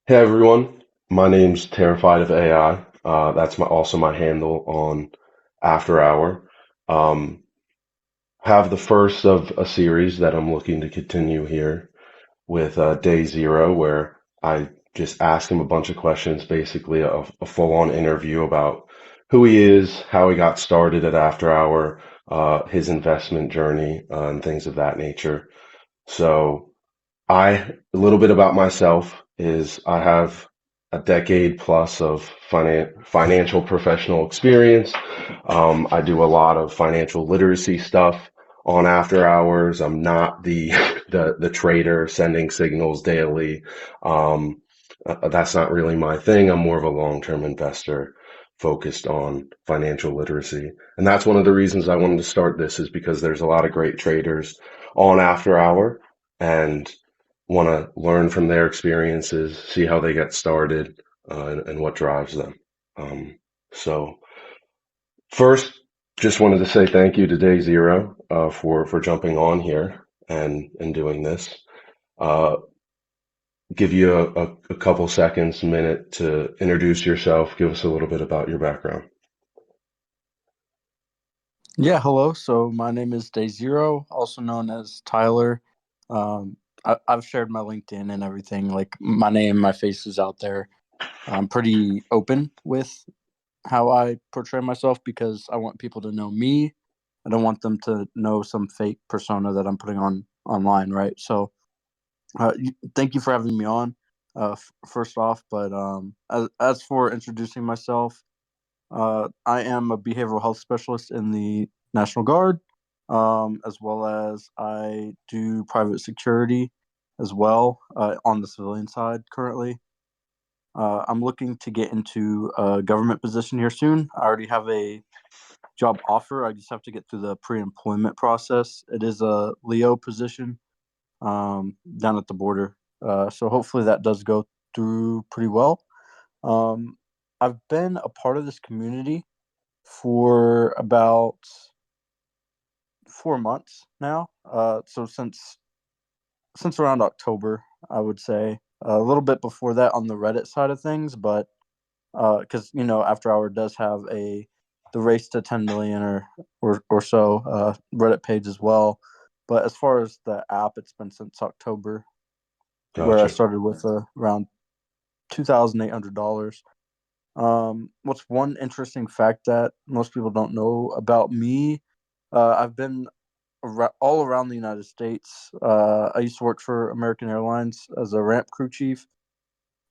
Hey everyone, my name's Terrified of AI. That's also my handle on AfterHour. Um, have the first of a series that I'm looking to continue here with Day Zero, where I just ask him a bunch of questions, basically a full-on interview about who he is, how he got started at AfterHour, his investment journey, and things of that nature. So a little bit about myself is I have a decade plus of financial professional experience. I do a lot of financial literacy stuff on after hours. I'm not the the trader sending signals daily. Um, that's not really my thing. I'm more of a long-term investor focused on financial literacy. And that's one of the reasons I wanted to start this is because there's a lot of great traders on after hour. And want to learn from their experiences, see how they get started, and what drives them. So first, just wanted to say thank you to Day Zero for jumping on here and doing this. Uh, give you a couple seconds, minute to introduce yourself. Give us a little bit about your background. Yeah, hello. So my name is Day Zero, also known as Tyler. I've shared my LinkedIn and everything. Like my name, my face is out there. I'm pretty open with how I portray myself because I want people to know me. I don't want them to know some fake persona that I'm putting on online, right? So, thank you for having me on. First off, but as for introducing myself, I am a behavioral health specialist in the National Guard, as well as I do private security as well on the civilian side currently. I'm looking to get into a government position here soon. I already have a job offer. I just have to get through the pre-employment process. It is a Leo position down at the border. So hopefully that does go through pretty well. Um, I've been a part of this community for about 4 months now. So since around October, I would say a little bit before that on the Reddit side of things, but because After Hour does have a the race to 10 million or so Reddit page as well. But as far as the app, it's been since October where I Gotcha. started with around $2,800. What's one interesting fact that most people don't know about me? I've been all around the United States. I used to work for American Airlines as a ramp crew chief,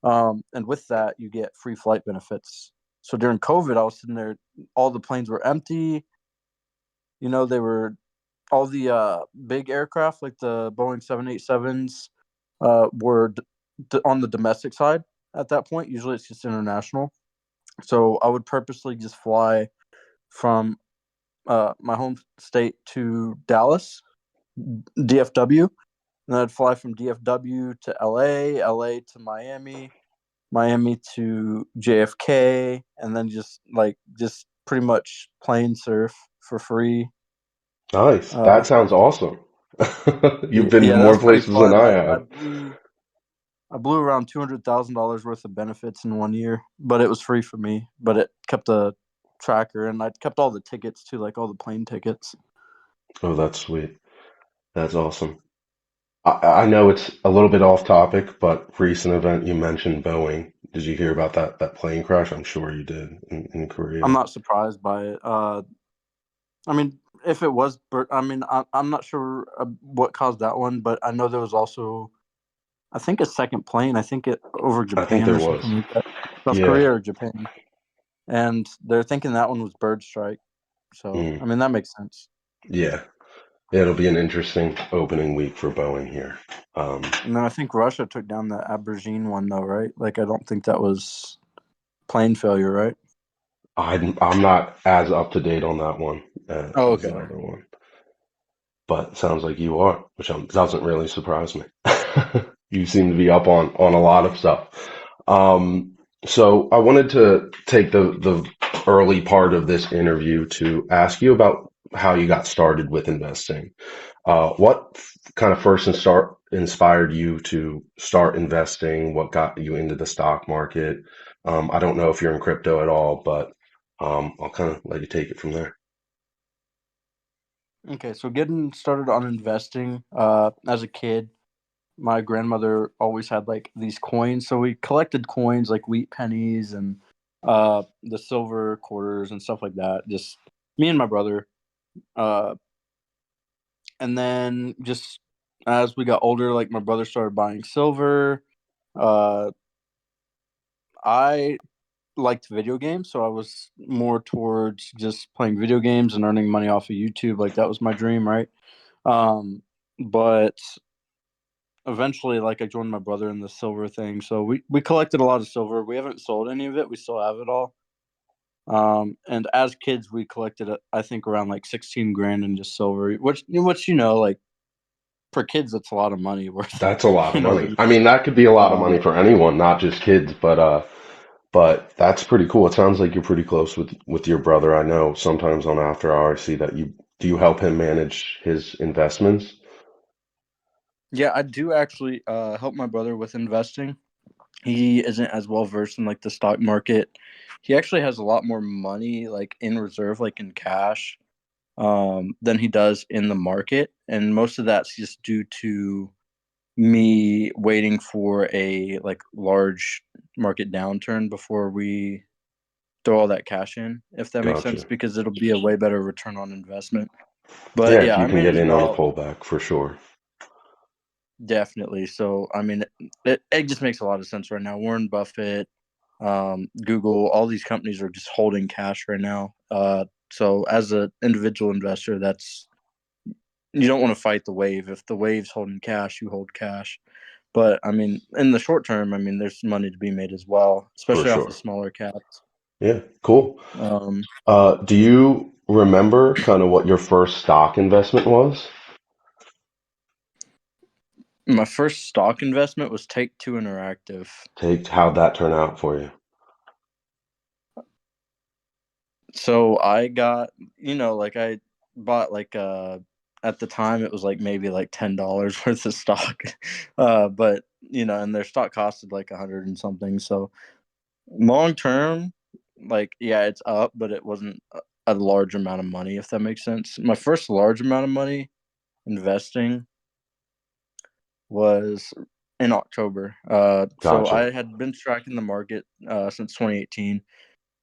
and with that, you get free flight benefits. So during COVID, I was sitting there. All the planes were empty. They were all the big aircraft like the Boeing 787s were on the domestic side at that point. Usually, it's just international. So I would purposely just fly from my home state to Dallas, DFW, and I'd fly from DFW to LA, LA to Miami, Miami to JFK, and then just pretty much plane surf for free. Nice. Uh, That sounds awesome. You've been to yeah, more that's pretty places than fun. I I have. blew around $200,000 worth of benefits in 1 year, but it was free for me. But it kept a tracker, and I kept all the tickets too, like all the plane tickets. Oh, that's sweet. That's awesome. I know it's a little bit off topic, but recent event you mentioned Boeing. Did you hear about that plane crash? I'm sure you did in I'm Korea. not surprised by it. I mean, if it was, I mean, I'm not sure what caused that one, but I know there was also, I think, a second plane. I think it over I think Japan there or was. something like that. South Yeah. Korea or Japan, and they're thinking that one was bird strike. So, Mm, I mean, that makes sense. yeah. It'll be an interesting opening week for Boeing here. Um, And then I think Russia took down the Abergine one, though, right? Like, I don't think that was plane failure, right? I'm not as up to date on that one Oh, as okay. the other one, but sounds like you are, which doesn't really surprise me. You seem to be up on a lot of stuff. So I wanted to take the early part of this interview to ask you about how you got started with investing. What kind of inspired you to start investing? What got you into the stock market? I don't know if you're in crypto at all, but I'll kind of let you take it from there. Okay, so getting started on investing as a kid, my grandmother always had like these coins. So we collected coins like wheat pennies and the silver quarters and stuff like that. Just me and my brother. Uh, and then just as we got older, like my brother started buying silver. Uh, I liked video games, so I was more towards just playing video games and earning money off of YouTube. Like that was my dream, right? Um, but eventually, like I joined my brother in the silver thing, so we collected a lot of silver. We haven't sold any of it. We still have it all. And as kids, we collected I think around like 16 grand in just silver, which like for kids, that's a lot of money worth. That's a lot of What I money. mean? I mean, that could be a lot of money Um, for anyone, not just kids, but that's pretty cool. It sounds like you're pretty close with your brother. I know sometimes on After Hour, I see that you help him manage his investments? yeah, I do actually help my brother with investing. He isn't as well versed in like the stock market. He actually has a lot more money like in reserve, like in cash, than he does in the market, and most of that's just due to me waiting for a like large market downturn before we throw all that cash in, if that makes sense, Gotcha. because it'll be a way better return on investment. But Yeah, if yeah, you I can get manage in on a about pullback for sure. definitely. So I mean, it just makes a lot of sense right now. Warren Buffett, Google, all these companies are just holding cash right now. So as an individual investor, that's you don't want to fight the wave. If the wave's holding cash, you hold cash. But I mean, in the short term, I mean, there's money to be made as well, For especially off the sure. smaller caps. Yeah, cool. Um, Do you remember kind of what your first stock investment was? my first stock investment was Take Two Interactive. How'd that turn out for you? So I got, like I bought like at the time it was like maybe like $10 worth of stock. But and their stock costed like 100 and something. So long term, like yeah, it's up, but it wasn't a large amount of money, if that makes sense. My first large amount of money investing was in October. So Gotcha. I had been tracking the market since 2018.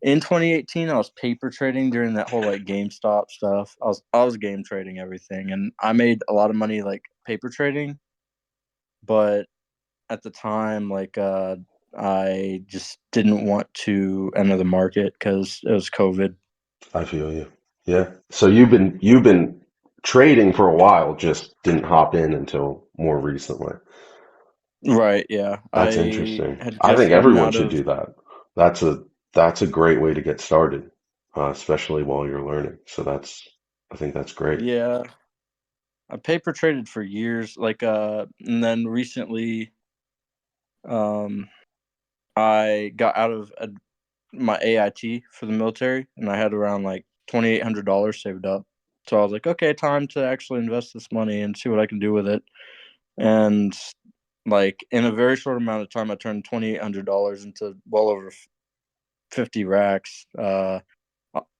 In 2018, I was paper trading during that whole like GameStop stuff. I was game trading everything, and I made a lot of money like paper trading. But at the time, like I just didn't want to enter the market because it was COVID. I feel you. Yeah. So you've been trading for a while, just didn't hop in until more recently. Right? Yeah, That's I interesting. had I just think gotten everyone out should of. do that. That's a great way to get started, especially while you're learning. So I think that's great. Yeah, I paper traded for years, like and then recently, um, I got out of my AIT for the military, and I had around like $2,800 saved up. So I was like, okay, time to actually invest this money and see what I can do with it. And like in a very short amount of time, I turned $2,800 into well over 50 racks.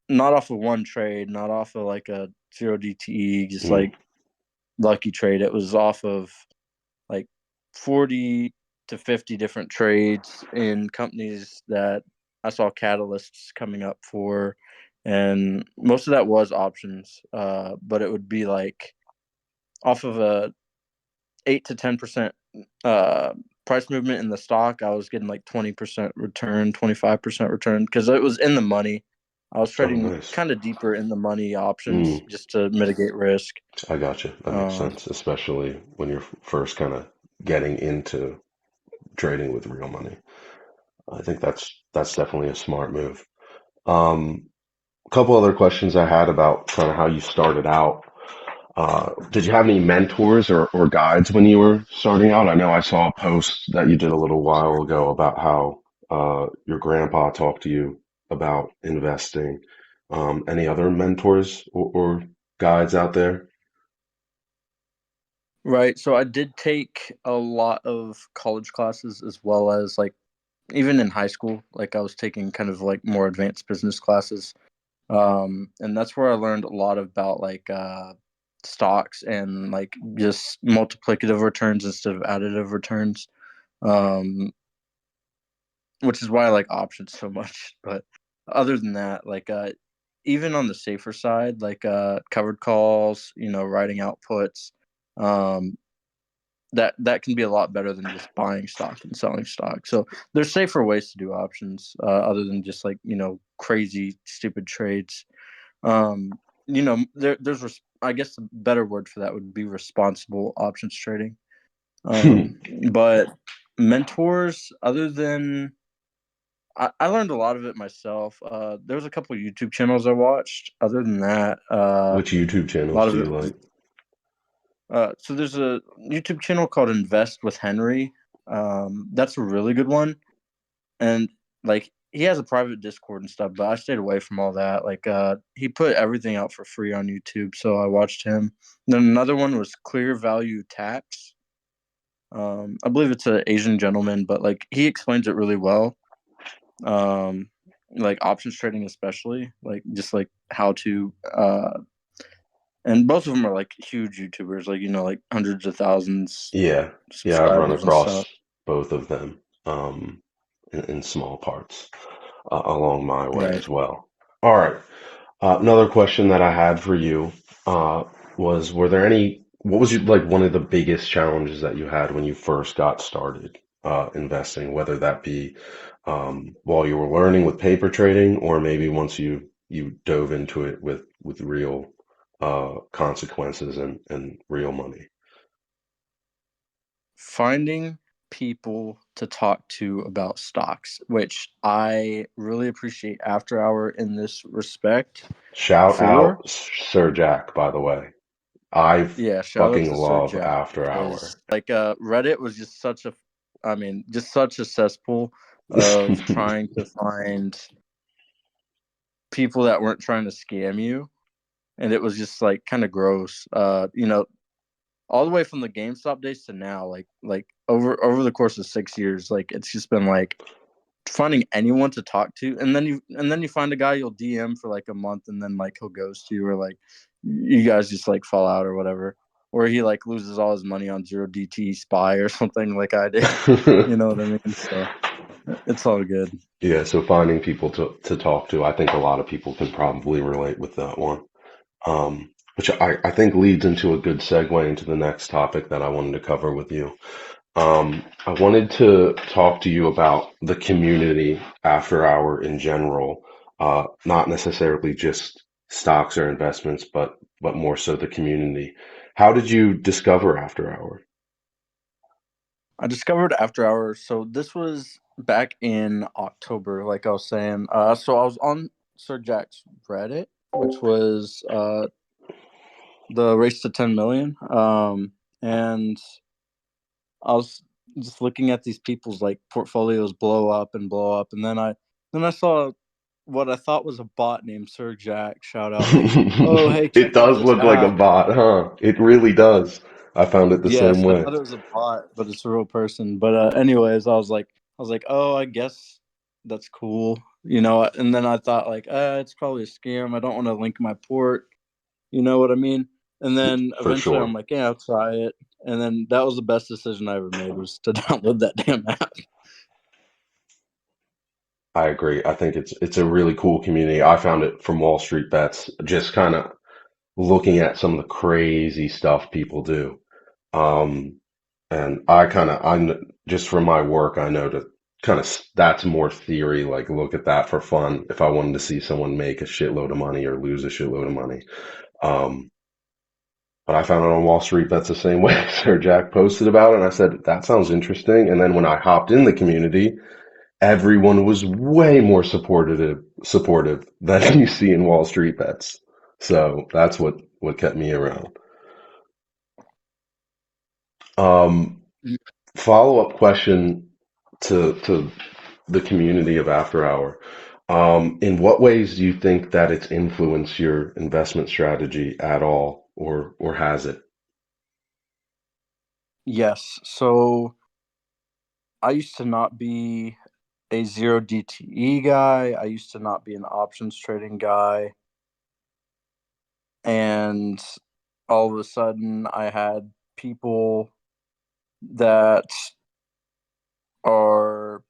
Not off of one trade, not off of like a zero DTE, just Mm, like lucky trade. It was off of like 40 to 50 different trades in companies that I saw catalysts coming up for. And most of that was options, but it would be like off of a 8 to 10% uh, price movement in the stock. I was getting like 20% return, 25% return because it was in the money. I was oh, trading nice. kind of deeper in the money options Mm, just to mitigate risk. I got you. That makes Uh, sense, especially when you're first kind of getting into trading with real money. I think that's definitely a smart move. Um, a couple other questions I had about kind of how you started out. Did you have any mentors or guides when you were starting out? I know I saw a post that you did a little while ago about how your grandpa talked to you about investing. Any other mentors or guides out there? Right. So I did take a lot of college classes as well as like even in high school, like I was taking kind of like more advanced business classes. And that's where I learned a lot about like stocks and like just multiplicative returns instead of additive returns. Um, which is why I like options so much. But other than that, like even on the safer side, like covered calls, writing out puts, um, that can be a lot better than just buying stock and selling stock. So there's safer ways to do options other than just like crazy stupid trades. There's I guess the better word for that would be responsible options trading. But mentors, other than I learned a lot of it myself. There was a couple of YouTube channels I watched. Other than that, Which YouTube a channels lot do of you it was like? so there's a YouTube channel called Invest with Henry. That's a really good one, and like he has a private Discord and stuff. But I stayed away from all that. Like he put everything out for free on YouTube, so I watched him. Then another one was Clear Value Tax. I believe it's an Asian gentleman, but like he explains it really well. Um, like options trading, especially like just like how to and both of them are like huge YouTubers, like like hundreds of thousands Yeah, yeah, I've run subscribers and across stuff. both of them in small parts along my way Right. as well. All right. Another question that I had for you was, what was like one of the biggest challenges that you had when you first got started investing, whether that be while you were learning with paper trading or maybe once you dove into it with real consequences and real money? Finding people to talk to about stocks, which I really appreciate AfterHour in this respect. Shout For out Sir Jack, by the way. I Yeah, shout out fucking to love SIRJACK After Hour. because like Reddit was just I mean, just such a cesspool of trying to find people that weren't trying to scam you, and it was just like kind of gross. All the way from the GameStop days to now, like over the course of 6 years, like it's just been like finding anyone to talk to, and then you find a guy you'll DM for like a month, and then like he'll ghost you, or like you guys just like fall out or whatever, or he like loses all his money on zero DT spy or something like I did. You know what I mean? So it's all good. Yeah, so finding people to talk to, I think a lot of people can probably relate with that one. Which I think leads into a good segue into the next topic that I wanted to cover with you. I wanted to talk to you about the community after hour in general, not necessarily just stocks or investments, but more so the community. How did you discover after hour? I discovered After Hours. So this was back in October, like I was saying. So I was on Sir Jack's Reddit, which was the race to 10 million. And I was just looking at these people's like portfolios blow up and blow up, and then I saw what I thought was a bot named Sir Jack shout out like, "Oh, hey, It check out does this look like a app." bot, huh? It really does. I found it the same Yes, I way. thought it was a bot, but it's a real person. But anyways, I was like, "Oh, I guess that's cool." And then I thought like, it's probably a scam. I don't want to link my port. You know what I mean? And then For eventually I'm sure. like, yeah, I'll try it. And then that was the best decision I ever made, was to download that damn app. I agree. I think it's a really cool community. I found it from Wall Street Bets, just kind of looking at some of the crazy stuff people do. Um, and just from my work, I know to that's more theory, like look at that for fun. If I wanted to see someone make a shitload of money or lose a shitload of money. Um, but I found it on Wall Street Bets the same way. Sir Jack posted about it, and I said, that sounds interesting. And then when I hopped in the community, everyone was way more supportive than you see in Wall Street Bets. So that's what kept me around. Um, Follow-up question to the community of After Hour. In what ways do you think that it's influenced your investment strategy at all, or has it? Yes. So I used to not be a zero DTE guy. I used to not be an options trading guy. And all of a sudden, I had people that are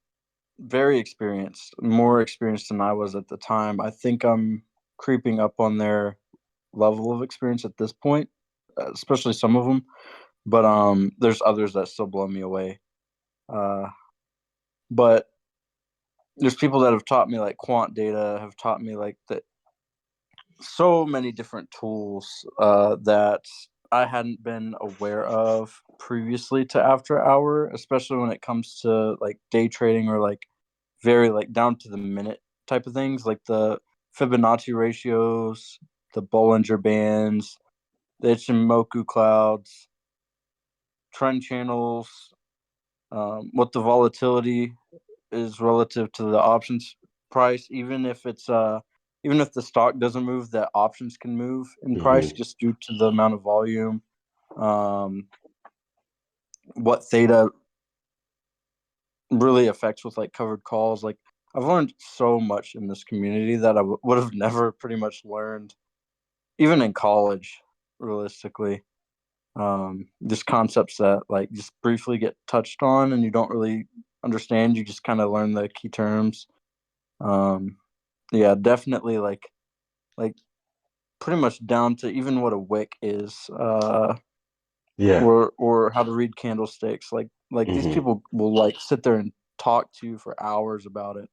very experienced, more experienced than I was at the time. I think I'm creeping up on their level of experience at this point, especially some of them. But there's others that still blow me away. Uh, but there's people that have taught me like quant data, have taught me like that so many different tools that I hadn't been aware of previously to After Hour, especially when it comes to like day trading or like very like down to the minute type of things, like the Fibonacci ratios, the Bollinger Bands, the Ichimoku clouds, trend channels, what the volatility is relative to the options price, even if the stock doesn't move, that options can move in price Hmm. just due to the amount of volume. Um, what theta really affects with like covered calls. Like I've learned so much in this community that I would have never pretty much learned even in college, realistically. Just concepts that like just briefly get touched on and you don't really understand. You just kind of learn the key terms. Um, yeah, definitely like pretty much down to even what a wick is, Yeah. or how to read candlesticks. Like these Hmm. people will like sit there and talk to you for hours about it.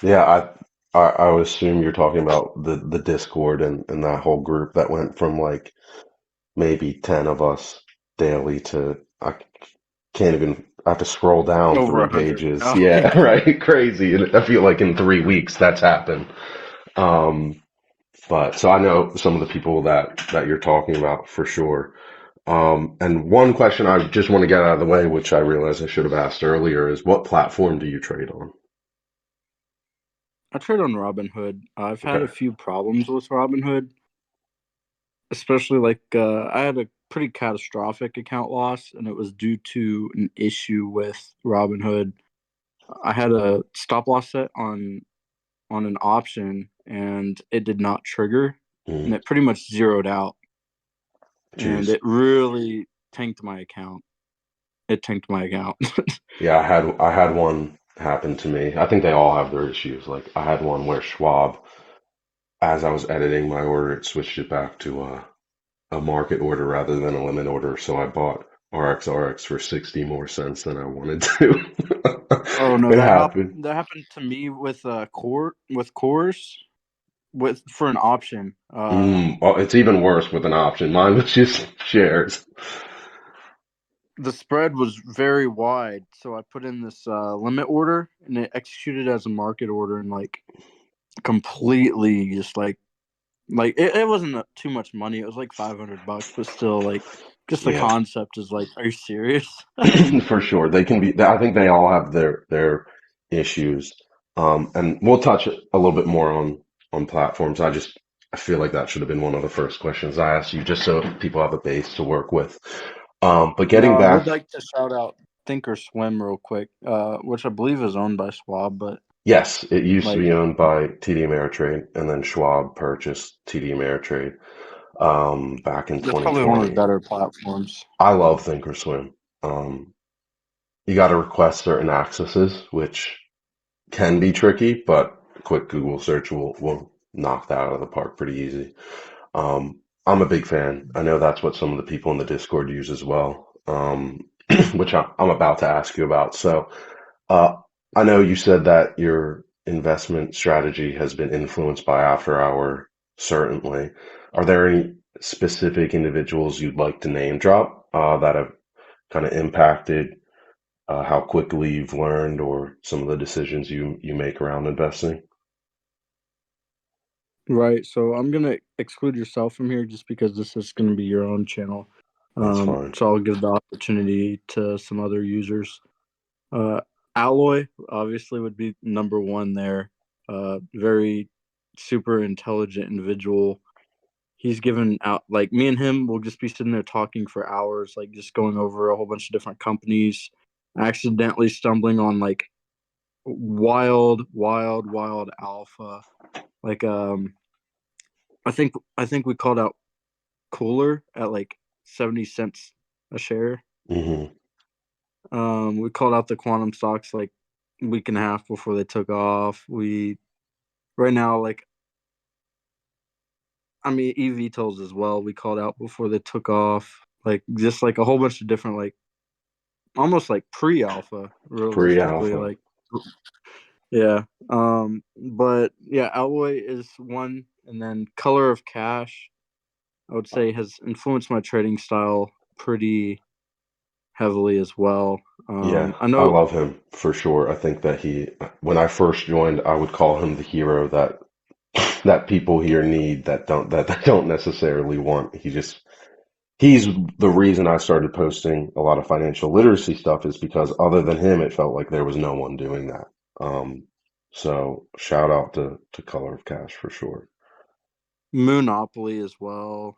Yeah, I would assume you're talking about the Discord and that whole group that went from like maybe 10 of us daily to I can't even I have to scroll down Over three 100 pages. now. Yeah, right. Crazy. And I feel like in 3 weeks that's happened. Um, but so I know some of the people that you're talking about for sure. And one question I just want to get out of the way, which I realize I should have asked earlier, is what platform do you trade on? I trade on Robinhood. I've had Okay. a few problems with Robinhood, especially I had a pretty catastrophic account loss, and it was due to an issue with Robinhood. I had a stop loss set on an option, and it did not trigger, and Mm, it pretty much zeroed out, and geez. it really tanked my account. It tanked my account. Yeah, I had one happen to me. I think they all have their issues. Like I had one where Schwab, as I was editing my order, it switched it back to a market order rather than a limit order. So I bought RXRX for 60 more cents than I wanted to. Oh no, It happened. that happened to me with cores with for an option. Oh, it's even worse with an option. Mine was just shares. The spread was very wide, so I put in this limit order, and it executed as a market order, and like completely just it wasn't too much money. It was like $500, but still, like just the Yeah. concept is like, are you serious? For sure. They can be, I think they all have their issues. And we'll touch a little bit more on platforms. I feel like that should have been one of the first questions I asked you, just so people have a base to work with. But No, getting I would back, like to shout out Thinkorswim real quick, which I believe is owned by Schwab, but yes, it used to like be owned by TD Ameritrade, and then Schwab purchased TD Ameritrade back in that's probably one of the 2020. better platforms. I love Thinkorswim. Um, you got to request certain accesses, which can be tricky, but a quick Google search will knock that out of the park pretty easy. I'm a big fan. I know that's what some of the people in the Discord use as well, which I'm about to ask you about. So, uh, I know you said that your investment strategy has been influenced by After Hour, certainly. Are there any specific individuals you'd like to name drop that have kind of impacted how quickly you've learned or some of the decisions you make around investing? Right. So I'm gonna exclude yourself from here just because this is gonna be your own channel. That's fine. So I'll give the opportunity to some other users. Uh, Alloy obviously would be number one there. Very super intelligent individual. he's given out like me and him will just be sitting there talking for hours, like just going over a whole bunch of different companies, accidentally stumbling on like wild alpha. Like I think we called out Cooler at like 70 cents a share. Hmm. We called out the quantum stocks like a week and a half before they took off. We right now like I mean eVTOLs as well. We called out before they took off. Like just like a whole bunch of different like almost like pre-alpha realistically Pre-alpha. like yeah. But yeah, Alloy is one, and then Color of Cash I would say has influenced my trading style pretty heavily as well. Yeah, I I know. love him for sure. I think that when I first joined, I would call him the hero that people here need that they don't necessarily want. He's the reason I started posting a lot of financial literacy stuff is because other than him, it felt like there was no one doing that. Um, so shout out to Color of Cash for sure. Monopoly as well.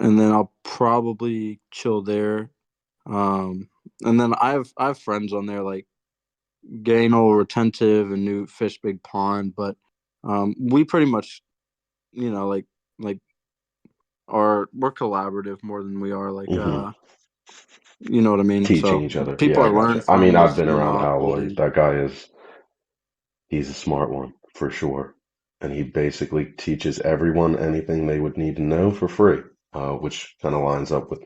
And then I'll probably chill there. And then I have friends on there like Gainal Retentive and New Fish Big Pond, but we pretty much like are we're collaborative more than we are like Hmm. you know what I mean. Teaching So each other. Yeah, people I I learn gotcha. I mean, from I've is been around Alloy. Monopoly. That he's a smart one for sure. And he basically teaches everyone anything they would need to know for free, which kind of lines up with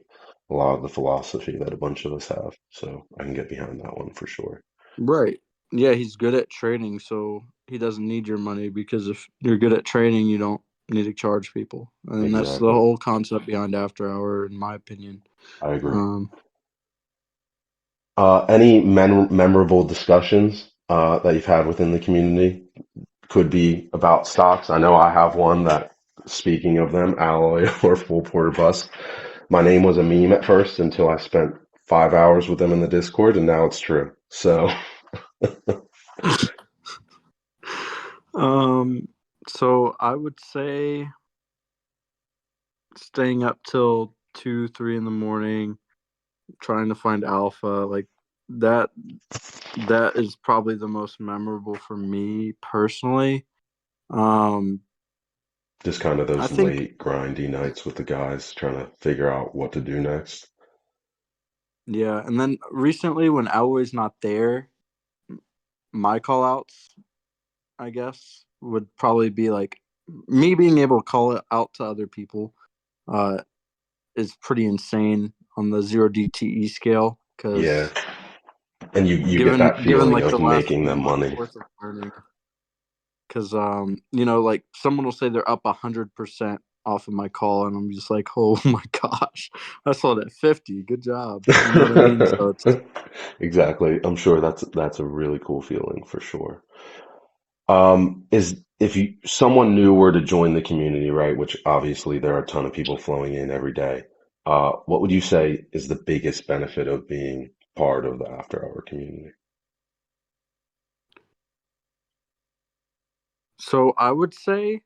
a lot of the philosophy that a bunch of us have. So I can get behind that one for sure. Right. Yeah, he's good at trading, so he doesn't need your money because if you're good at trading, you don't need to charge people. And that's the Exactly. whole concept behind After Hour, in my opinion. I agree. Um, Any memorable discussions that you've had within the community could be about stocks. I know I have one that, speaking of them, Alloy or Full Porter Bus. My name was a meme at first until I spent 5 hours with them in the Discord, and now it's true. So, um, so I would say staying up till 2, 3 in the morning, trying to find alpha, like that. That is probably the most memorable for me personally. Um, just kind of I those think late grindy nights with the guys trying to figure out what to do next. yeah, and then recently when Alloy's not there, my call outs, I guess, would probably be like me being able to call it out to other people uh, is pretty insane on the 0 DTE scale Yeah, because and you get given that given feeling like of the last making them month money. worth of learning, because like someone will say they're up 100% off of my call, and I'm just like, oh my gosh, I sold at 50. Good job. You know what I mean? So it's Exactly. I'm sure that's a really cool feeling for sure. Is if you someone new were to join the community, right? Which obviously there are a ton of people flowing in every day. What would you say is the biggest benefit of being part of the After Hour community? so I would say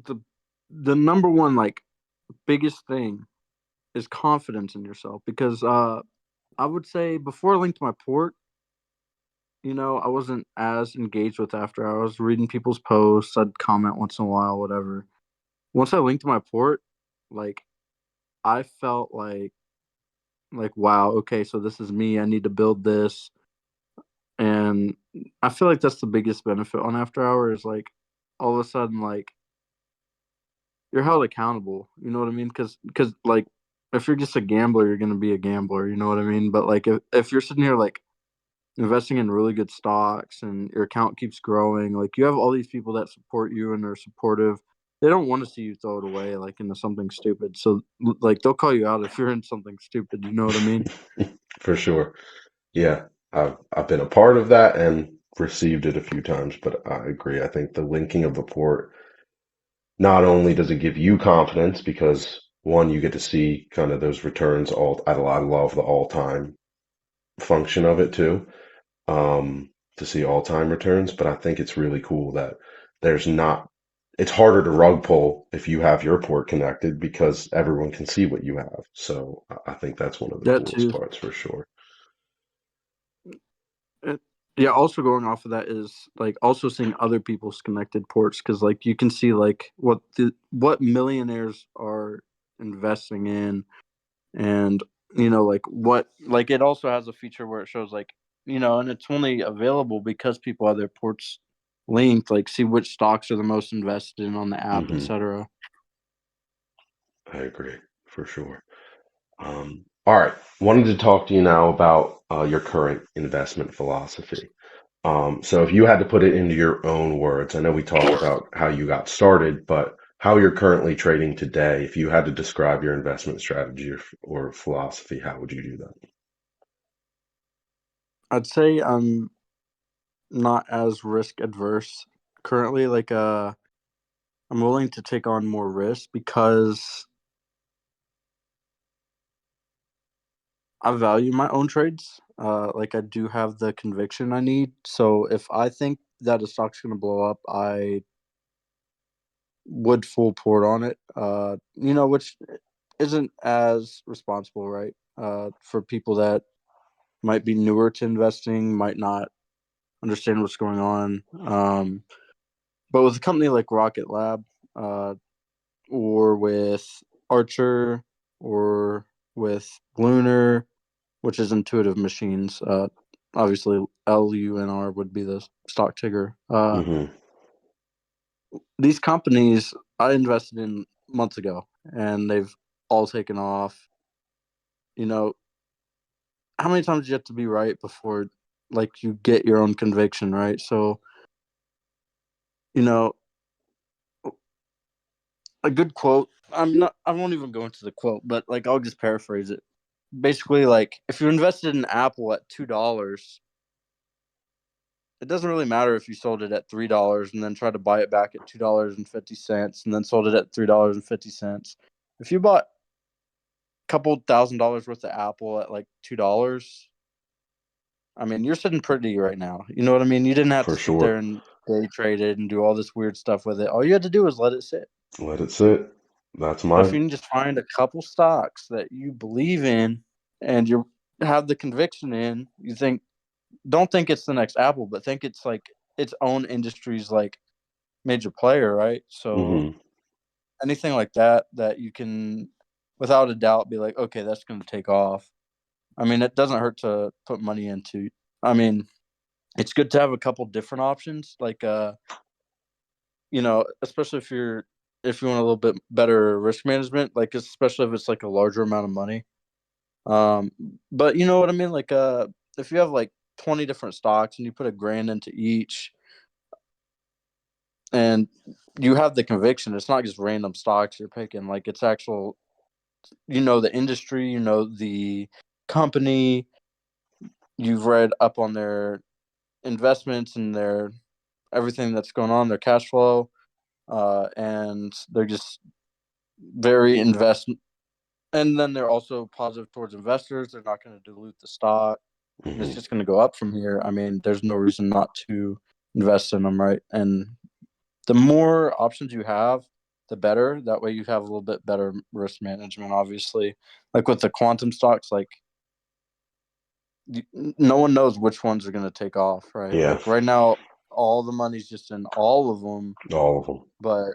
the the number one like biggest thing is confidence in yourself because I would say before I linked my port, I wasn't as engaged with After Hours. I was reading people's posts, I'd comment once in a while, whatever. Once I linked my port, like I felt like wow, okay, so this is me. I need to build this, and I feel like that's the biggest benefit on After Hours. Is like all of a sudden like you're held accountable. You know what I mean? Because like if you're just a gambler, you're gonna be a gambler. You know what I mean? But like if you're sitting here like investing in really good stocks and your account keeps growing, like you have all these people that support you and are supportive. They don't want to see you throw it away like into something stupid. So like they'll call you out if you're in something stupid. You know what I mean? For sure. Yeah, I've been a part of that and received it a few times, but I agree. I think the linking of the port not only does it give you confidence because one, you get to see kind of those returns all. I love the all time function of it too, to see all time returns. But I think it's really cool that there's not, it's harder to rug pull if you have your port connected because everyone can see what you have. So I think that's one of the That coolest too. parts for sure. Uh, Yeah, also going off of that is like also seeing other people's connected ports because like you can see like what millionaires are investing in, and like what, like it also has a feature where it shows like, and it's only available because people have their ports linked, like see which stocks are the most invested in on the app, Hmm. etc. I agree for sure. All right. Wanted to talk to you now about your current investment philosophy. So if you had to put it into your own words, I know we talked about how you got started, but how you're currently trading today, if you had to describe your investment strategy or philosophy, how would you do that? I'd say I'm not as risk adverse currently. Like I'm willing to take on more risk because I value my own trades. Like I do have the conviction I need. So if I think that a stock's going to blow up, I would full port on it. Which isn't as responsible, right? For people that might be newer to investing, might not understand what's going on. But with a company like Rocket Lab, or with Archer, or with Lunar, which is Intuitive Machines. Obviously, LUNR would be the stock ticker. Hmm. These companies I invested in months ago, and they've all taken off. You know, how many times do you have to be right before, like, you get your own conviction, right? So, you know, a good quote. I'm not. I won't even go into the quote, but like, I'll just paraphrase it. Basically, like, if you invested in Apple at $2, it doesn't really matter if you sold it at $3 and then tried to buy it back at $2.50 and then sold it at $3.50. If you bought a couple $1,000s worth of Apple at like $2, I mean, you're sitting pretty right now. You know what I mean? You didn't have For to sit there sure. and day trade it and do all this weird stuff with it. All you had to do was let it sit. Let it sit. That's So if my, you can just find a couple stocks that you believe in and you have the conviction in, you think, don't think it's the next Apple, but think it's like its own industry's like major player, right? So hmm anything like that you can without a doubt be like, okay, that's going to take off. I mean, it doesn't hurt to put money into. I mean, it's good to have a couple different options, like especially if you want a little bit better risk management, like especially if it's like a larger amount of money. Um, but you know what I mean, like if you have like 20 different stocks and you put $1,000 into each, and you have the conviction, it's not just random stocks you're picking, like it's actual, the industry, the company, you've read up on their investments and their everything that's going on, their cash flow, and they're just very invest, and then they're also positive towards investors. They're not going to dilute the stock, and it's hmm just going to go up from here. I mean, there's no reason not to invest in them, right? And the more options you have, the better. That way you have a little bit better risk management, obviously. Like with the quantum stocks, like no one knows which ones are going to take off, right? Yeah, Like right now, all the money's just in all of them, all of them. but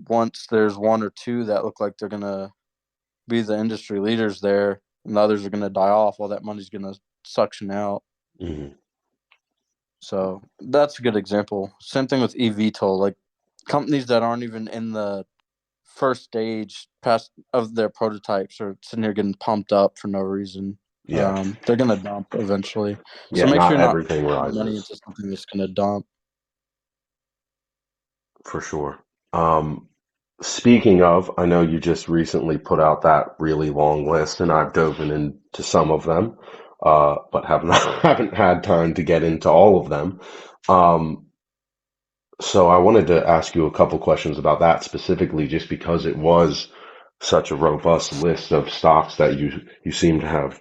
once there's one or two that look like they're going to be the industry leaders there, and the others are going to die off, all that money's going to suction out. Hmm. So that's a good example. Same thing with eVTOL, like companies that aren't even in the first stage past of their prototypes are sitting here getting pumped up for no reason. Yeah, They're gonna dump eventually. So yeah. make sure Not you're not everything putting money rises into something that's gonna dump. for sure. Um, Speaking of, I know you just recently put out that really long list, and I've dove into some of them, but have not haven't had time to get into all of them. Um, so I wanted to ask you a couple questions about that specifically, just because it was such a robust list of stocks that you seem to have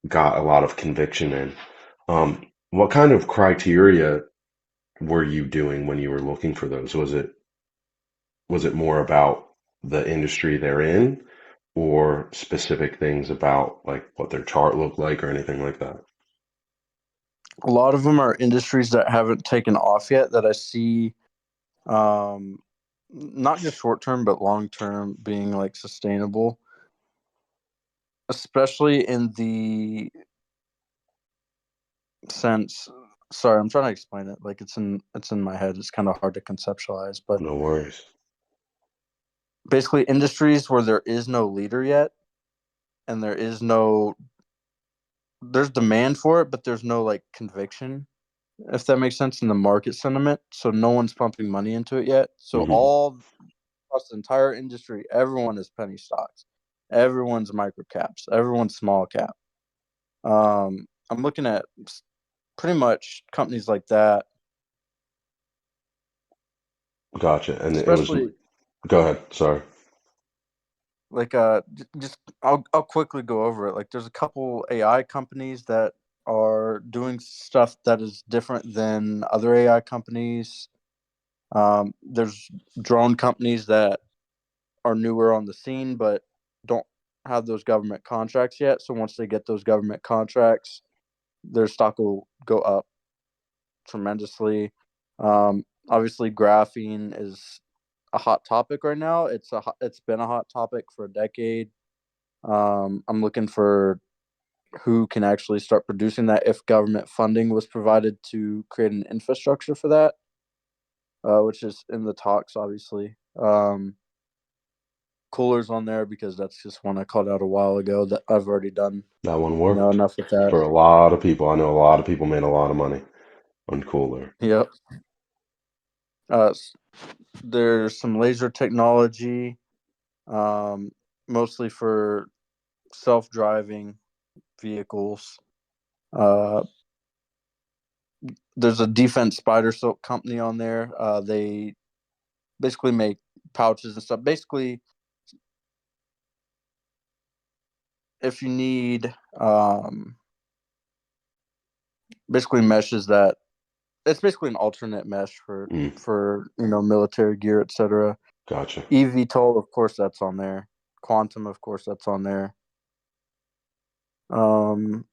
got a lot of conviction in. What kind of criteria were you doing when you were looking for those? Was it more about the industry they're in, or specific things about like what their chart looked like or anything like that? A lot of them are industries that haven't taken off yet that I see, um, not just short term but long term being like sustainable, especially in the sense. Sorry, I'm trying to explain it. Like it's in my head. It's kind of hard to conceptualize, but No worries. basically industries where there is no leader yet, and there's demand for it, but there's no like conviction, if that makes sense, in the market sentiment. So no one's pumping money into it yet. So Hmm. all across the entire industry, everyone is penny stocks, everyone's micro caps, everyone's small cap. I'm looking at pretty much companies like that, Gotcha. And it was, especially go ahead. Sorry. like just I'll quickly go over it. Like there's a couple AI companies that are doing stuff that is different than other AI companies. There's drone companies that are newer on the scene but don't have those government contracts yet. So once they get those government contracts, their stock will go up tremendously. Obviously, graphene is a hot topic right now. It's been a hot topic for a decade. I'm looking for who can actually start producing that if government funding was provided to create an infrastructure for that, which is in the talks, obviously. Coolers on there because that's just one I called out a while ago that I've already done, That one worked enough with that. for a lot of people. I know a lot of people made a lot of money on Cooler. Yep. Uh, there's some laser technology, um, mostly for self-driving vehicles. Uh, there's a defense spider silk company on there. They basically make pouches and stuff. Basically, if you need basically meshes that it's basically an alternate mesh Mm, for military gear, etc. gotcha. eVTOL, of course, that's on there. Quantum, of course, that's on there. Um,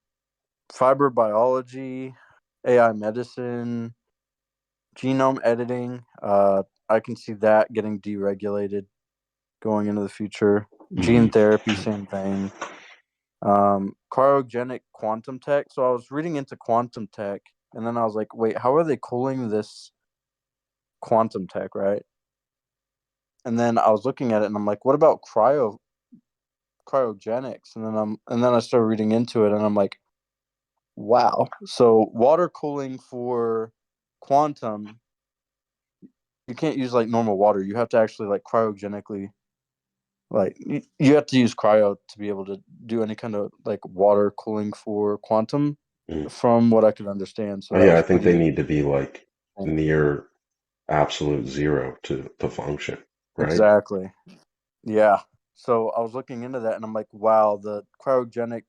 Fiber biology, AI medicine, genome editing. I can see that getting deregulated going into the future. Gene Hmm. therapy, same thing. Cryogenic quantum tech. So I was reading into quantum tech, and then I was like, wait, how are they cooling this quantum tech, right? And then I was looking at it, and I'm like, what about cryogenics? And then I started reading into it, and I'm like, wow. So water cooling for quantum, you can't use like normal water. You have to actually like cryogenically, like you have to use cryo to be able to do any kind of like water cooling for quantum, Mm. from what I could understand. So Oh, that yeah, I was think they pretty need to be like near absolute zero to function, right? exactly. Yeah. So I was looking into that and I'm like, wow, the cryogenics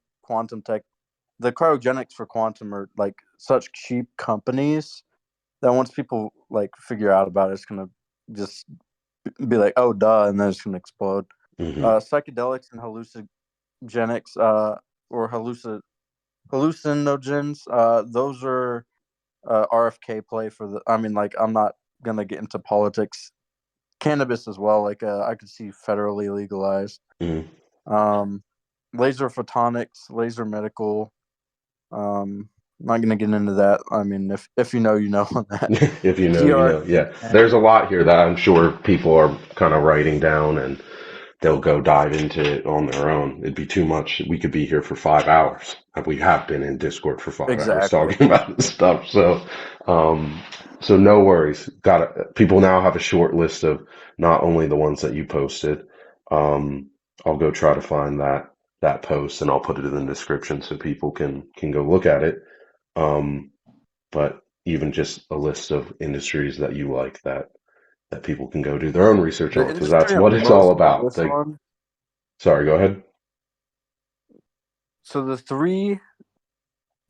for quantum are like such cheap companies that once people like figure out about it, it's gonna just be like, oh duh, and then it's gonna explode. Hmm. Psychedelics and hallucinogenics, or hallucinogens, those are RFK play for the. I mean, like, I'm not gonna get into politics. Cannabis as well, like I could see federally legalized. Hmm. Um, Laser photonics, laser medical. Not gonna get into that. I mean, if you know, you know on that. If you know, you know. Yeah, GR10. there's a lot here that I'm sure people are kind of writing down, and they'll go dive into it on their own. It'd be too much. We could be here for 5 hours. We have been in Discord for 5 hours Exactly. talking about this stuff. Um, so no worries. People now have a short list of not only the ones that you posted. Um, I'll go try to find that post and I'll put it in the description so people can go look at it. Um, but even just a list of industries that you like that people can go do their own research The on because that's industry what I'm it's all most about. bullish on. Sorry, go ahead. So the three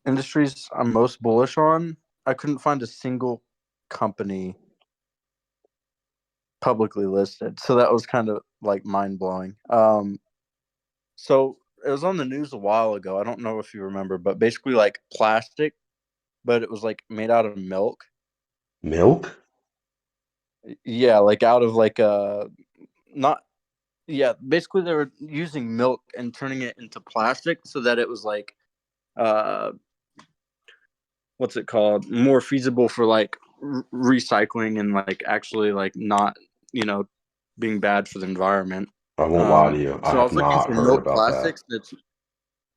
industries I'm most bullish on, I couldn't find a single company publicly listed. So that was kind of like mind blowing. So it was on the news a while ago. I don't know if you remember, but basically like plastic, but it was like made out of milk. Milk? Yeah, like out of like not yeah, basically they were using milk and turning it into plastic so that it was like uh what's it called? More feasible for like recycling and like actually like not, you know, being bad for the environment. I won't lie to you. I So I have was looking not for heard milk about that. plastics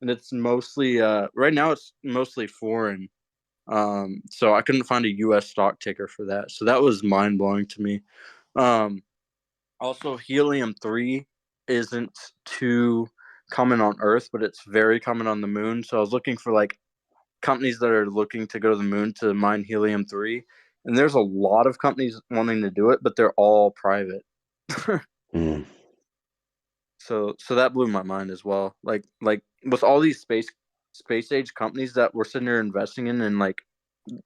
and it's mostly right now it's mostly foreign. So I couldn't find a US stock ticker for that. So that was mind blowing to me. Um Also helium-3 isn't too common on Earth, but it's very common on the moon. So I was looking for like companies that are looking to go to the moon to mine helium-3, and there's a lot of companies wanting to do it, but they're all private. Mm. So that blew my mind as well. Like with all these space age companies that we're sitting there investing in, and like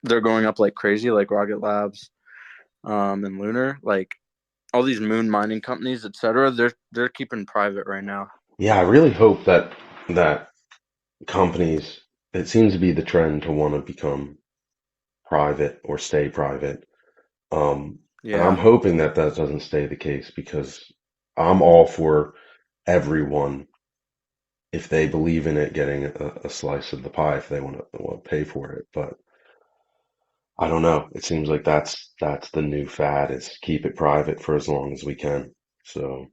they're going up like crazy, like Rocket Labs, and Lunar, like all these moon mining companies, etc. They're keeping private right now. Yeah, I really hope that companies, it seems to be the trend to want to become private or stay private. And I'm Yeah. hoping that that doesn't stay the case because I'm all for everyone, if they believe in it, getting a slice of the pie if they want to pay for it. But I don't know. It seems like that's the new fad is keep it private for as long as we can. So,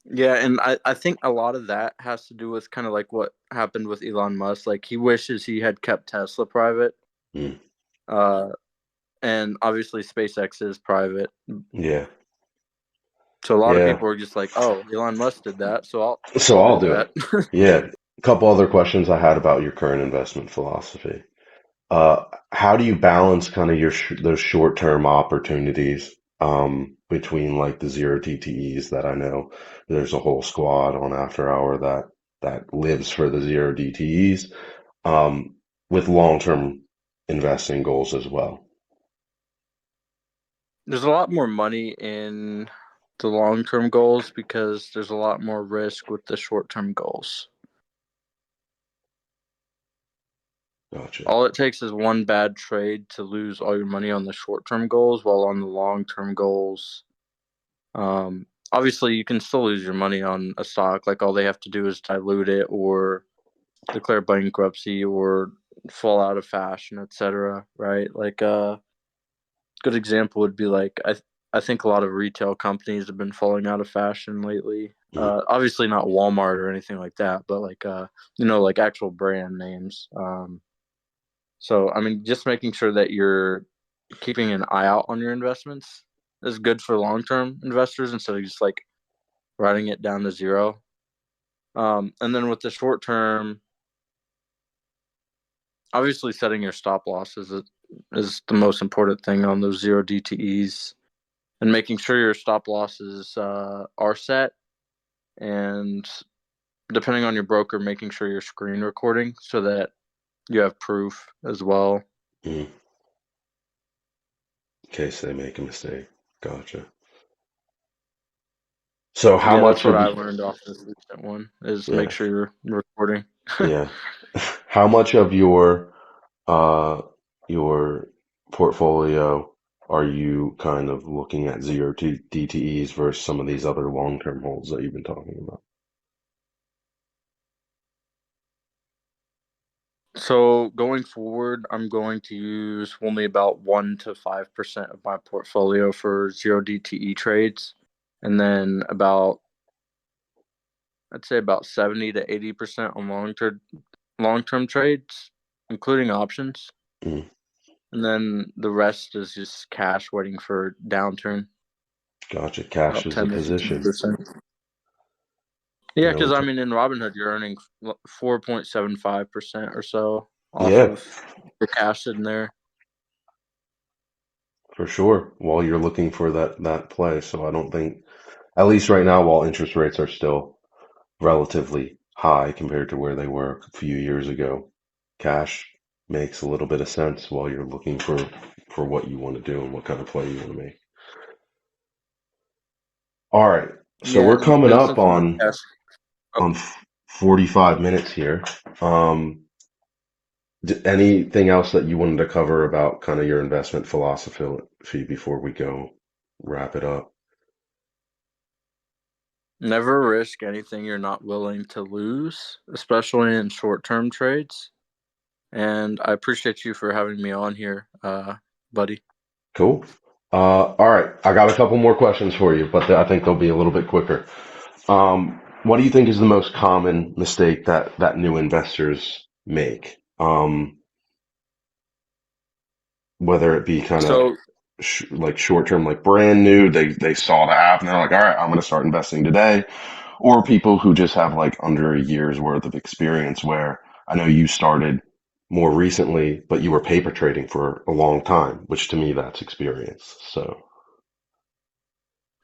Yeah, and I think a lot of that has to do with kind of like what happened with Elon Musk. Like he wishes he had kept Tesla private. mm, Uh and obviously SpaceX is private. yeah, So a lot of yeah. people are just like, "Oh, Elon Musk did that, so So I'll I'll do do that." it. Yeah. A couple other questions I had about your current investment philosophy. How do you balance kind of those short-term opportunities between like the zero DTEs that I know there's a whole squad on After Hour that lives for the zero DTEs with long-term investing goals as well. There's a lot more money in the long-term goals because there's a lot more risk with the short-term goals. Gotcha. All it takes is one bad trade to lose all your money on the short-term goals, while on the long-term goals, obviously you can still lose your money on a stock. Like all they have to do is dilute it or declare bankruptcy or fall out of fashion, etc. Right? Like good example would be like I think a lot of retail companies have been falling out of fashion lately. Mm, Obviously not Walmart or anything like that, but like like actual brand names. So I mean, just making sure that you're keeping an eye out on your investments is good for long term investors instead of just like writing it down to zero. And then with the short term, obviously setting your stop losses is the most important thing on those zero DTEs, and making sure your stop losses are set, and depending on your broker, making sure you're screen recording so that you have proof as well. mm, in case they make a mistake. Gotcha. So how Yeah, that's much what of I you, learned off this recent one is make yeah, sure you're recording. yeah. How much of uh your portfolio are you kind of looking at zero DTEs versus some of these other long-term holds that you've been talking about? So going forward, I'm going to use only about 1 to 5% of my portfolio for zero DTE trades, and then about I'd say about 70 to 80% on long term trades, including options, Mm, and then the rest is just cash waiting for downturn, gotcha. Cash about is a 10 to 15 position. percent. You Yeah, know, because I mean, in Robinhood, you're earning 4.75% or so off yeah, of the cash in there. for sure. While you're looking for that play. So I don't think, at least right now, while interest rates are still relatively high compared to where they were a few years ago, cash makes a little bit of sense while you're looking for what you want to do and what kind of play you want to make. All right, so Yeah, we're coming and up since we're on cash, oh, on 45 minutes here. Um, Anything else that you wanted to cover about kind of your investment philosophy before we go wrap it up? never risk anything you're not willing to lose, especially in short-term trades. And I appreciate you for having me on here, buddy. Cool. All right, I got a couple more questions for you, but I think they'll be a little bit quicker. What do you think is the most common mistake that new investors make? Whether it be kind of So, like short term, like brand new, they saw the app and they're like, all right, I'm going to start investing today, or people who just have like under a year's worth of experience. Where I know you started more recently, but you were paper trading for a long time, which to me that's experience. So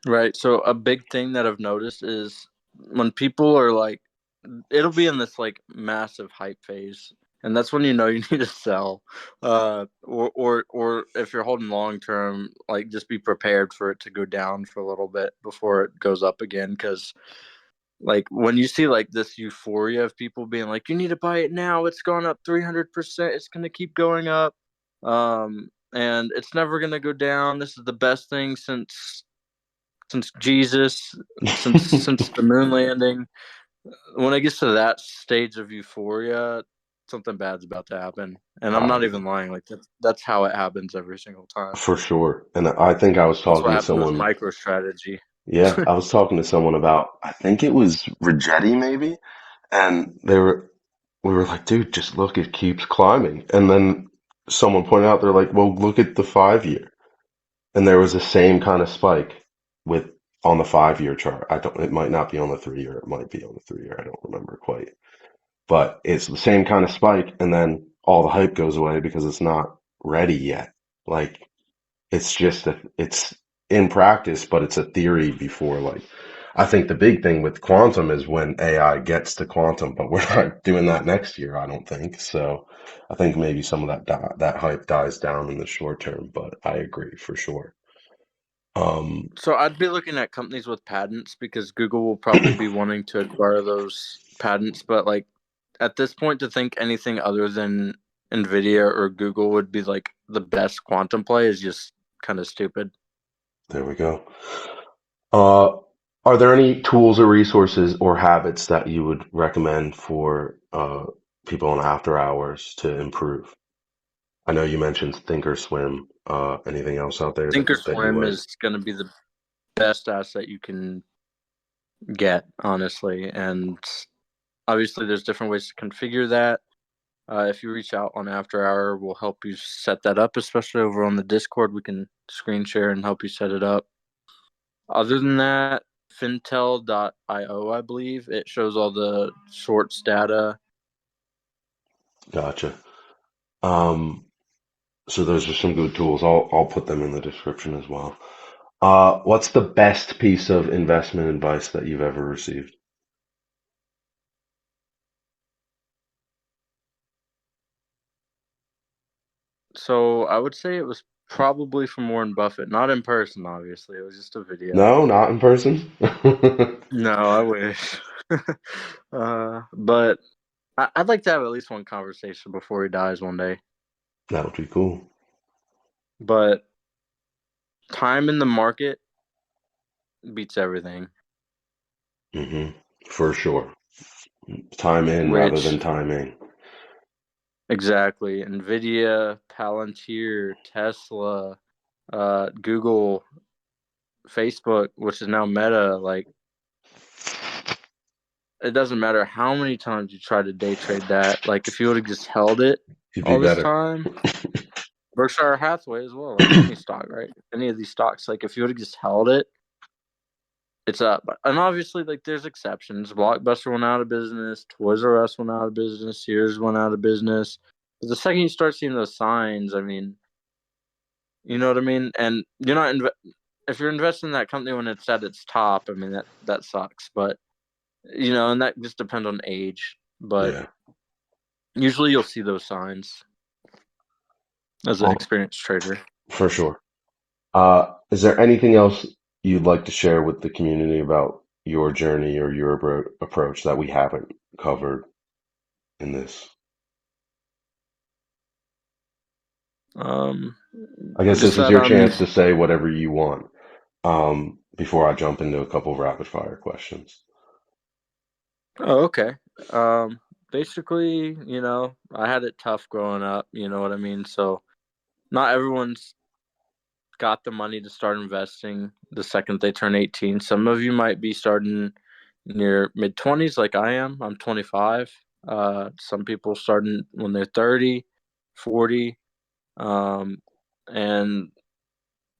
right. So, a big thing that I've noticed is when people are like, it'll be in this like massive hype phase, and that's when you know you need to sell. Or if you're holding long term, like just be prepared for it to go down for a little bit before it goes up again. Because like when you see like this euphoria of people being like, you need to buy it now, it's gone up 300%, it's gonna keep going up, and it's never gonna go down. This is the best thing since Jesus, since the moon landing. When it gets to that stage of euphoria, something bad's about to happen. And I'm not uh, even lying. Like that's how it happens every single time. for sure. And I think I was That's what talking to happened with someone. MicroStrategy. Yeah, I was talking to someone about. I think it was Rigetti maybe, and we were like, dude, just look, it keeps climbing. And then someone pointed out, they're like, well, look at the 5 year. And there was the same kind of spike with on the 5 year chart. I don't, it might not be on the 3 year. It might be on the 3 year. I don't remember quite, but it's the same kind of spike. And then all the hype goes away because it's not ready yet. Like it's just it's in practice, but it's a theory before like, I think the big thing with quantum is when AI gets to quantum, but we're not doing that next year, I don't think. So I think maybe some of that hype dies down in the short term, but I agree for sure. Um, So I'd be looking at companies with patents because Google will probably be wanting to acquire those patents. But like at this point, to think anything other than Nvidia or Google would be like the best quantum play is just kind of stupid. there we go. Uh, are there any tools or resources or habits that you would recommend for people on after hours to improve? I know you mentioned Thinkorswim. Anything else out there that you Thinkorswim like? is going to be the best asset you can get, honestly. And obviously, there's different ways to configure that. If you reach out on AfterHour, we'll help you set that up, especially over on the Discord. We can screen share and help you set it up. Other than that, fintel.io, I believe, it shows all the shorts data. Gotcha. Um, so those are some good tools. I'll put them in the description as well. What's the best piece of investment advice that you've ever received? So I would say it was probably from Warren Buffett, not in person, obviously. It was just a video. No, not in person. No, I wish. But I'd like to have at least one conversation before he dies one day. That would be cool. But time in the market beats everything, Hmm. For sure. Time in rather which than timing. exactly Nvidia, Palantir, Tesla, Google, Facebook, which is now Meta, like it doesn't matter how many times you try to day trade that. Like if you would have just held it You'd be all this better. time, Berkshire Hathaway as well, like any stock, right? Any of these stocks, like if you would have just held it, it's up. And obviously, like there's exceptions. Blockbuster went out of business, Toys R Us went out of business, Sears went out of business. But the second you start seeing those signs, I mean, you know what I mean? And you're not if you're investing in that company when it's at its top, I mean that sucks. But and that just depends on age. But Yeah. usually you'll see those signs. as an Well, experienced trader. for sure. Is there anything else you'd like to share with the community about your journey or your approach that we haven't covered in this? Um, I guess just this is that your chance to say whatever you want before I jump into a couple of rapid fire questions. Oh, okay. Basically, I had it tough growing up, you know what I mean? So not everyone's got the money to start investing the second they turn 18. Some of you might be starting in your mid 20s like I am. I'm 25. Some people starting when they're 30, 40. And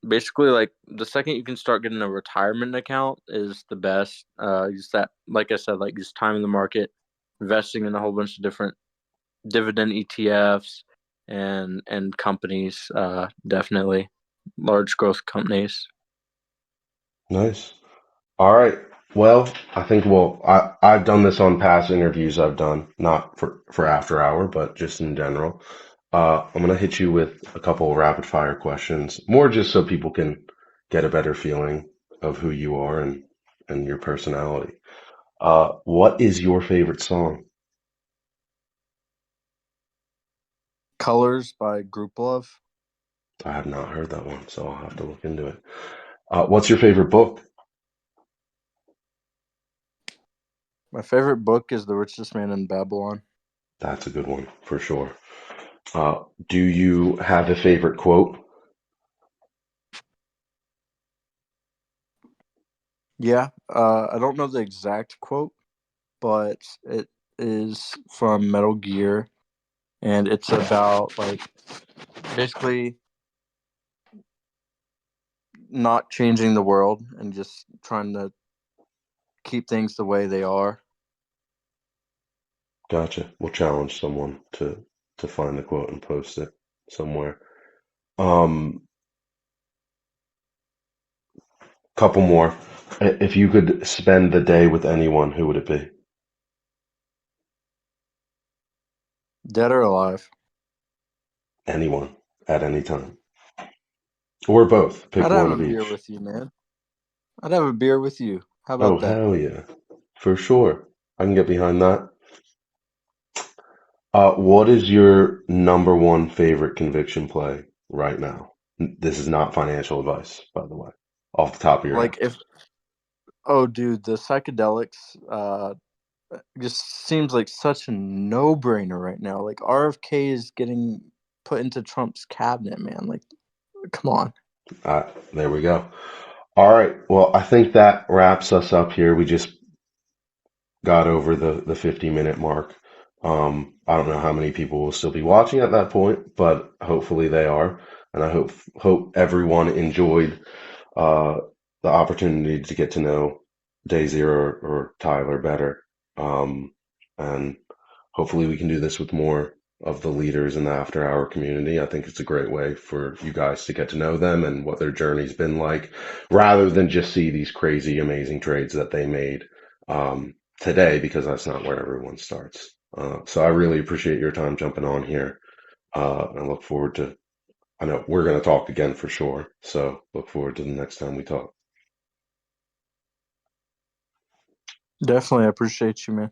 basically like the second you can start getting a retirement account is the best. Just that, like I said, like just timing the market, investing in a whole bunch of different dividend ETFs and companies, definitely large growth companies. Nice. All right. Well, I think I've done this on past interviews I've done, not for After Hour, but just in general. I'm gonna hit you with a couple of rapid fire questions, more just so people can get a better feeling of who you are and your personality. What is your favorite song? Colors by Group Love. I have not heard that one, so I'll have to look into it. What's your favorite book? My favorite book is The Richest Man in Babylon. That's a good one for sure. Do you have a favorite quote? Yeah, I don't know the exact quote, but it is from Metal Gear, and it's about like basically not changing the world and just trying to keep things the way they are. Gotcha. We'll challenge someone to find the quote and post it somewhere. Um, Couple more. If you could spend the day with anyone, who would it be? Dead or alive? Anyone at any time, or both. Pick I'd have one a of beer each. with you, man. I'd have a beer with you. How Oh, about that? hell yeah, for sure. I can get behind that. What is your number one favorite conviction play right now? This is not financial advice, by the way, off the top of your head. Like if oh dude, the psychedelics just seems like such a no-brainer right now. Like RFK is getting put into Trump's cabinet, man. Like come on. There we go. All right. Well, I think that wraps us up here. We just got over the 50-minute mark. I don't know how many people will still be watching at that point, but hopefully they are. And I hope everyone enjoyed uh, the opportunity to get to know Daisy or Tyler better. And hopefully we can do this with more of the leaders in the After Hour community. I think it's a great way for you guys to get to know them and what their journey's been like, rather than just see these crazy, amazing trades that they made today, because that's not where everyone starts. So I really appreciate your time jumping on here. And I look forward to, I know we're going to talk again for sure. So look forward to the next time we talk. Definitely, I appreciate you, man.